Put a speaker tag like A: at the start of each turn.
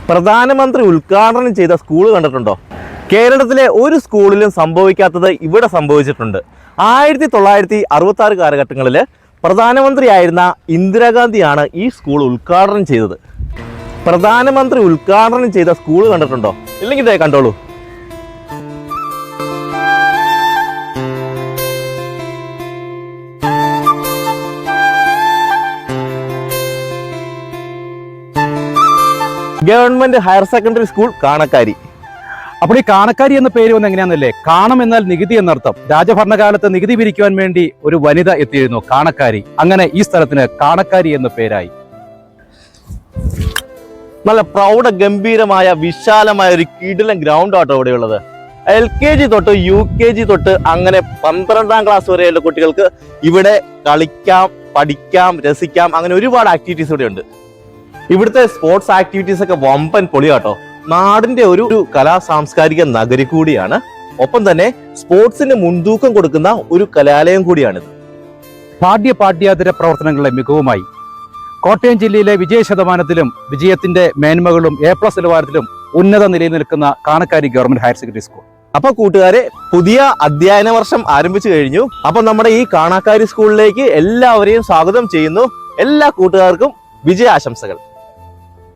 A: പ്രധാനമന്ത്രി ഉദ്ഘാടനം ചെയ്ത സ്കൂൾ കണ്ടിട്ടുണ്ടോ? കേരളത്തിലെ ഒരു സ്കൂളിലും സംഭവിക്കാത്തത് ഇവിടെ സംഭവിച്ചിട്ടുണ്ട്. 1966 കാലഘട്ടങ്ങളിൽ പ്രധാനമന്ത്രിയായിരുന്ന ഇന്ദിരാഗാന്ധിയാണ് ഈ സ്കൂൾ ഉദ്ഘാടനം ചെയ്തത്. പ്രധാനമന്ത്രി ഉദ്ഘാടനം ചെയ്ത സ്കൂൾ കണ്ടിട്ടുണ്ടോ? ഇല്ലെങ്കിൽ ഇതേ കണ്ടോളൂ. Government higher secondary school Kanakkari.
B: അപ്പോൾ ഈ കാണക്കാരി എന്ന പേര് വന്ന് എങ്ങനെയാണെന്നല്ലേ? കാണം എന്നാൽ നികുതി എന്നർത്ഥം. രാജഭരണകാലത്ത് നികുതി പിരിക്കുവാൻ വേണ്ടി ഒരു വനിത എത്തിയിരുന്നു, കാണക്കാരി. അങ്ങനെ ഈ സ്ഥലത്തിന് കാണക്കാരി എന്ന പേരായി.
A: നല്ല പ്രൗഢ ഗംഭീരമായ വിശാലമായ ഒരു കിടിലൻ ഗ്രൗണ്ട് ആട്ടോ ഇവിടെയുള്ളത്. LKG തൊട്ട് UKG തൊട്ട് അങ്ങനെ 12ാം ക്ലാസ് വരെയുള്ള കുട്ടികൾക്ക് ഇവിടെ കളിക്കാം, പഠിക്കാം, രസിക്കാം. അങ്ങനെ ഒരുപാട് ആക്ടിവിറ്റീസ് ഇവിടെ ഉണ്ട്. ഇവിടുത്തെ സ്പോർട്സ് ആക്ടിവിറ്റീസ് ഒക്കെ വമ്പൻ പൊളിയാട്ടോ. നാടിന്റെ ഒരു കലാ സാംസ്കാരിക നഗരി കൂടിയാണ്. ഒപ്പം തന്നെ സ്പോർട്സിന് മുൻതൂക്കം കൊടുക്കുന്ന ഒരു കലാലയം കൂടിയാണിത്.
B: പാഠ്യേതര പ്രവർത്തനങ്ങളുടെ മികവുമായി കോട്ടയം ജില്ലയിലെ വിജയ ശതമാനത്തിലും വിജയത്തിന്റെ മേന്മകളും A+ നിലവാരത്തിലും ഉന്നത നിലയിൽ നിൽക്കുന്ന Kanakkari government higher secondary school.
A: അപ്പൊ കൂട്ടുകാരെ, പുതിയ അധ്യയന വർഷം ആരംഭിച്ചു കഴിഞ്ഞു. അപ്പൊ നമ്മുടെ ഈ കാണക്കാരി സ്കൂളിലേക്ക് എല്ലാവരെയും സ്വാഗതം ചെയ്യുന്നു. എല്ലാ കൂട്ടുകാർക്കും വിജയാശംസകൾ.